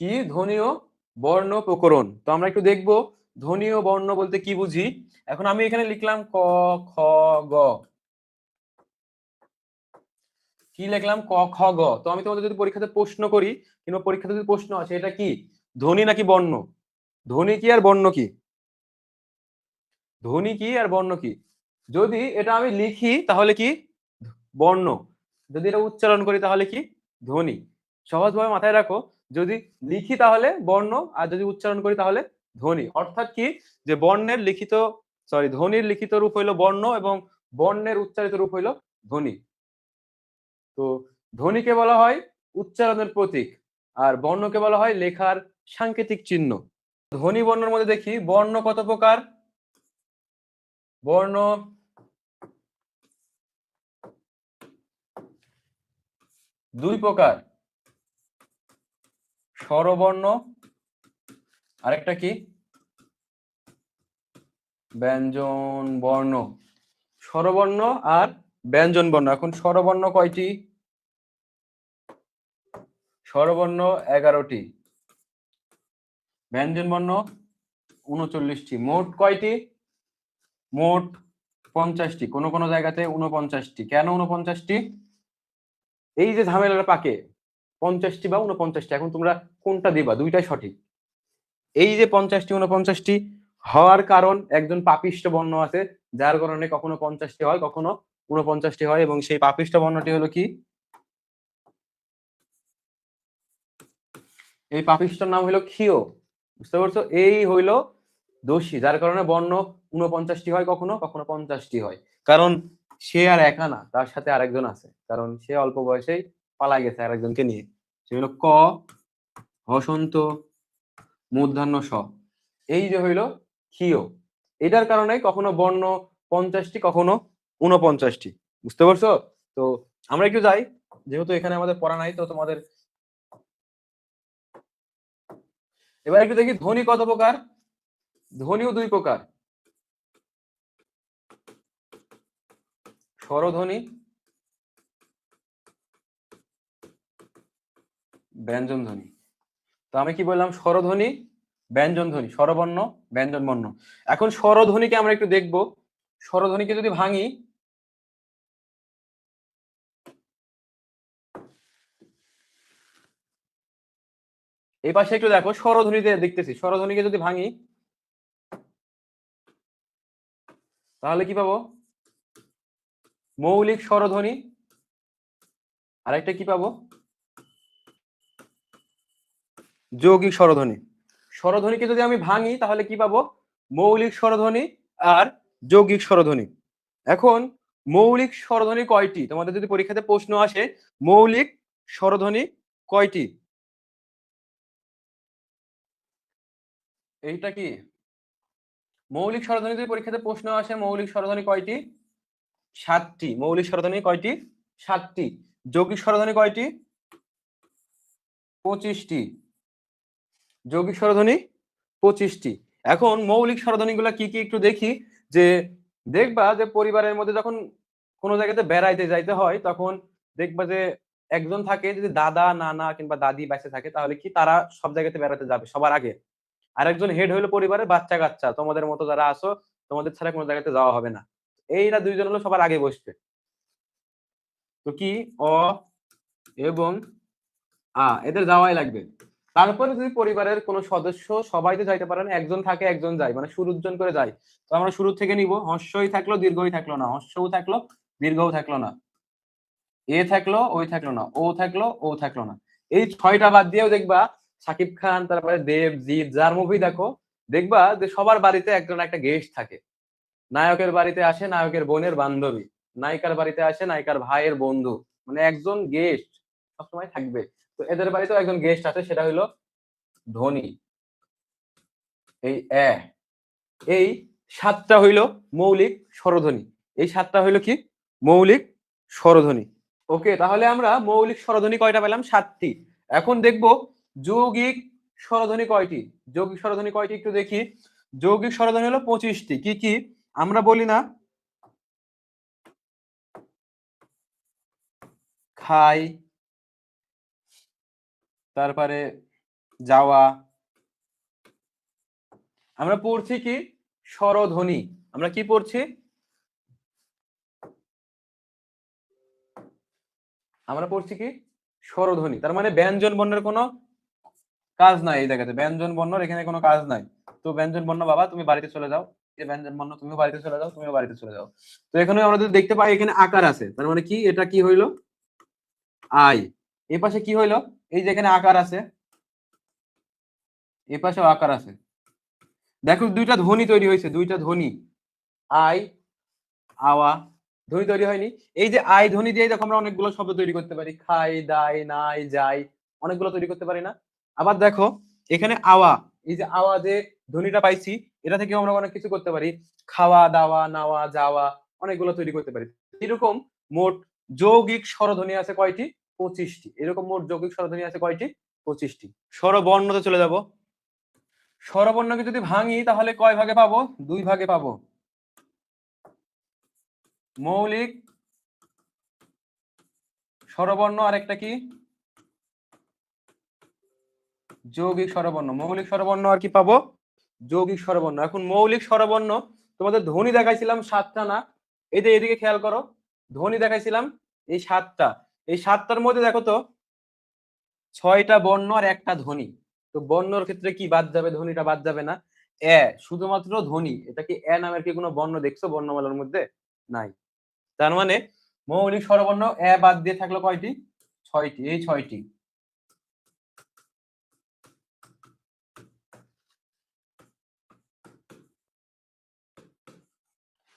কি ধ্বনি ও বর্ণ প্রকরণ। তো আমরা একটু দেখবো ধ্বনি ও বর্ণ বলতে কি বুঝি। এখন আমি এখানে লিখলাম ক, খ, গ। কি লিখলাম? ক, খ, গ। তো আমি তোমাদের যদি পরীক্ষাতে প্রশ্ন করি কিংবা পরীক্ষাতে যদি প্রশ্ন আছে, এটা কি ধ্বনি নাকি বর্ণ? ধ্বনি কি আর বর্ণ কি? ধ্বনি কি আর বর্ণ কি? যদি এটা আমি লিখি তাহলে কি বর্ণ, যদি এটা উচ্চারণ করি তাহলে কি ধ্বনি। সহজভাবে মাথায় রাখো, যদি লিখি তাহলে বর্ণ, আর যদি উচ্চারণ করি তাহলে ধ্বনি। অর্থাৎ কি, যে বর্ণের লিখিত ধ্বনির লিখিত রূপ হইলো বর্ণ এবং বর্ণের উচ্চারিত রূপ হইলো ধ্বনি। তো ধ্বনিকে বলা হয় উচ্চারণের প্রতীক, আর বর্ণকে বলা হয় লেখার সাংকেতিক চিহ্ন। ধ্বনি বর্ণের মধ্যে দেখি বর্ণ কত প্রকার। বর্ণ দুই প্রকার, স্বরবর্ণ, আরেকটা কি ব্যঞ্জন বর্ণ। স্বরবর্ণ আর ব্যঞ্জন বর্ণ। এখন স্বরবর্ণ কয়টি? স্বরবর্ণ 11টি, ব্যঞ্জন বর্ণ 39টি। মোট কয়টি? মোট 50টি। কোন কোন জায়গাতে 49টি। কেন 49টি? এই যে ঝামেলাটা পাকে 50টি বা 49টি, এখন তোমরা কোনটা দিবা? দুইটাই সঠিক। এই যে 50টি 49টি হওয়ার কারণ, একজন পাপিষ্ঠ বর্ণ আছে যার কারণে কখনো 50টি হয়, কখনো 49টি হয়, এবং সেই পাপিষ্ঠ বর্ণটি হলো কি? এই পাপিষ্ঠর নাম হইলো ক্ষীয়। বুঝতে পারছো? এই হইলো দোষী, যার কারণে বর্ণ 49টি হয়, কখনো কখনো 50টি হয়। কারণ সে আর একা না, তার সাথে আরেকজন আছে, কারণ সে অল্প বয়সেই পালাই গেছে আরেকজনকে নিয়ে। সে হলো ক, হসন্ত, মূর্ধন্য স। এই যে হইলো ক্ষীয়। এটার কারণে কখনো বর্ণ 50টি, কখনো 49টি। বুঝতে পারছো? তো আমরা একটু যাই, যেহেতু এখানে আমাদের পড়া নাই, তো তোমাদের এবার একটু দেখি ধ্বনি কত প্রকার। ধ্বনিও দুই প্রকার, স্বরধ্বনি, ব্যঞ্জন ধ্বনি। তো আমি কি বললাম? স্বরধ্বনি, ব্যঞ্জন ধ্বনি, স্বরবর্ণ, ব্যঞ্জন বর্ণ। এখন স্বরধ্বনিকে আমরা একটু দেখব। স্বরধ্বনিকে যদি ভাঙি, এই পাশে একটু দেখো, স্বরধ্বনিতে দেখতেছি, স্বরধ্বনিকে যদি ভাঙি তাহলে কি পাবো? মৌলিক স্বরধ্বনি, আরেকটা কি পাবো? যৌগিক স্বরধ্বনি। স্বরধ্বনিকে যদি আমি ভাঙি তাহলে কি পাবো? মৌলিক স্বরধ্বনি আর যৌগিক স্বরধ্বনি। এখন মৌলিক স্বরধ্বনি কয়টি? তোমাদের যদি পরীক্ষাতে প্রশ্ন আসে মৌলিক স্বরধ্বনি কয়টি, এইটা কি মৌলিক স্বরধ্বনি যদি পরীক্ষাতে প্রশ্ন আসে মৌলিক স্বরধ্বনি কয়টি? 7টি। মৌলিক স্বরধ্বনি কয়টি? 7টি। যৌগিক স্বরধ্বনি কয়টি? 25টি। যৌগিক স্বরধ্বনি 25টি। এখন মৌলিক স্বরধ্বনিগুলো কি কি একটু দেখি। যে দেখবা যে পরিবারের মধ্যে যখন কোনো জায়গাতে বেড়াইতে যাইতে হয়, তখন দেখবা যে একজন থাকে, যদি দাদা নানা কিংবা দাদি বেঁচে থাকে তাহলে কি তারা সব জায়গাতে বেড়াতে যাবে সবার আগে। আরেকজন হেড হইলো পরিবারের বাচ্চা কাচ্চা, তোমাদের মতো যারা আছো, তোমাদের ছাড়া কোনো জায়গাতে যাওয়া হবে না। এইরা দুইজন হলো সবার আগে বসবে। তো কি অ এবং এদের যাওয়াই লাগবে। তারপরে যদি পরিবারের কোনো সদস্য, সবাই তো যাইতে পারে না, একজন থাকে একজন যায়, মানে শুরুজন করে যায়। তো আমরা শুরু থেকে নিব। হর্ষই থাকলো দীর্ঘই থাকলো না, হর্ষও থাকলো দীর্ঘও থাকলো না, এ থাকলো ওই থাকলো না, ও থাকলো ও থাকলো না। এই 6টা বাদ দিয়েও দেখবা সাকিব খান, তারপরে দেব জিৎ, যার মুভি দেখো, দেখবা যে সবার বাড়িতে একজন একটা গেস্ট থাকে। নায়কের বাড়িতে আসে নায়কের বোনের বান্ধবী, নায়িকার বাড়িতে আসে নায়িকার ভাইয়ের বন্ধু, মানে একজন গেস্ট সবসময় থাকবে। তো এদের বাড়িতেও একজন গেস্ট আছে, সেটা হলো ধনী। এই এই 7টা হইল মৌলিক স্বরধ্বনি। এই 7টা হইল কি মৌলিক স্বরধ্বনি। ওকে, তাহলে আমরা মৌলিক স্বরধ্বনি কয়টা পেলাম? 7টি। এখন দেখব যৌগিক স্বরধ্বনি কয়টি। যৌগিক স্বরধ্বনি কয়টি একটু দেখি। যৌগিক স্বরধ্বনি হলো 25টি। কি কি আমরা বলি না? খাই, তারপরে যাওয়া। আমরা পড়ছি কি স্বরধ্বনি, আমরা কি পড়ছি, আমরা পড়ছি কি স্বরধ্বনি। তার মানে ব্যঞ্জন বর্ণের কোনো কাজ নাই, এই জায়গাতে ব্যঞ্জন বর্ণের এখানে কোনো কাজ নাই। তো ব্যঞ্জন বর্ণ বাবা তুমি বাড়িতে চলে যাও, এই ব্যঞ্জন বর্ণ তুমিও বাড়িতে চলে যাও, তুমিও বাড়িতে চলে যাও। তো এখানে আমরা যদি দেখতে পাই এখানে আকার আছে, তার মানে কি এটা কি হইলো আই। এই পাশে কি হইলো, এই যে এখানে আকার আছে, এই পাশেও আকার আছে। দেখো দুইটা ধ্বনি তৈরি হয়েছে, দুইটা ধ্বনি আই আওয়া, ধ্বনি তৈরি হয়নি। এই যে আই ধ্বনি দিয়ে দেখো আমরা অনেকগুলো শব্দ তৈরি করতে পারি, খাই দাই নাই যাই, অনেকগুলো তৈরি করতে পারি না। আবার দেখো এখানে আওয়া, এই যে আওয়া যে ধ্বনিটা পাইছি এটা থেকে আমরা অনেক কিছু করতে পারি, খাওয়া দাওয়া নাওয়া যাওয়া, অনেকগুলো তৈরি করতে পারি। এরকম মোট যৌগিক স্বরধ্বনি আছে কয়টি, 25টি। এরকম মোট যৌগিক স্বরধ্বনি আছে কয়টি, 25টি। স্বরবর্ণতে চলে যাব। স্বরবর্ণকে যদি ভাঙি তাহলে কয় ভাগে পাবো, 2 ভাগে পাবো। মৌলিক স্বরবর্ণ আর একটা কি যৌগিক স্বরবর্ণ। মৌলিক স্বরবর্ণ আর কি পাবো, যৌগিক স্বরবর্ণ। এখন মৌলিক স্বরবর্ণ তোমাদের ধ্বনি দেখাইছিলাম 7টা না, এই যে এদিকে খেয়াল করো, ধ্বনি দেখাইছিলাম এই 7টা, এই 7টার মধ্যে দেখো তো 6টা বর্ণ আর একটা ধ্বনি। তো বর্ণর ক্ষেত্রে কি বাদ যাবে, ধ্বনিটা বাদ যাবে না। এ শুধুমাত্র ধ্বনি, এটা কি এ নামের কি কোনো বর্ণ দেখছো বর্ণমালার মধ্যে, নাই। তার মানে মৌলিক স্বরবর্ণ এ বাদ দিয়ে থাকলো কয়টি, 6টি। এই 6টি,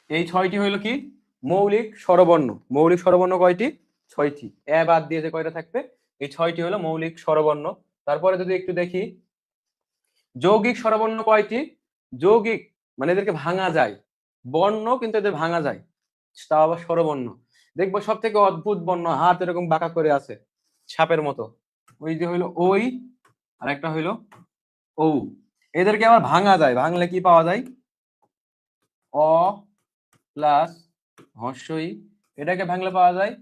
এই 6টি হইলো কি মৌলিক স্বরবর্ণ। মৌলিক স্বরবর্ণ কয়টি, 6টি। এ বাদ দিয়ে যে কয়টা থাকবে, এই 6টি হলো মৌলিক স্বরবর্ণ। তারপরে যদি একটু দেখি যৌগিক স্বরবর্ণ কয়টি, যৌগিক মানে এদেরকে ভাঙা যায়, বর্ণ কিন্তু এদের ভাঙা যায়, তাও আবার স্বরবর্ণ। দেখবো সব থেকে অদ্ভুত বর্ণ, হাত এরকম বাঁকা করে আছে সাপের মতো, ওই যে হইলো ওই, আর একটা হইলো ও। এদেরকে আবার ভাঙা যায়, ভাঙলে কি পাওয়া যায়, অ প্লাস হর্ষই, এটাকে ভাঙলে পাওয়া যায়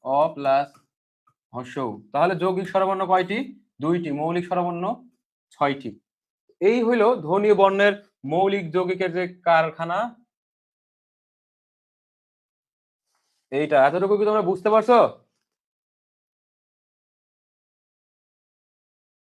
অ প্লাস হর্ষৌ। তাহলে যৌগিক স্বরবর্ণ কয়টি, 2টি। মৌলিক স্বরবর্ণ 6টি। এই হইলো ধ্বনি বর্ণের মৌলিক যৌগিকের যে কারখানা। এইটা এতটুকু কি তোমরা বুঝতে পারছো?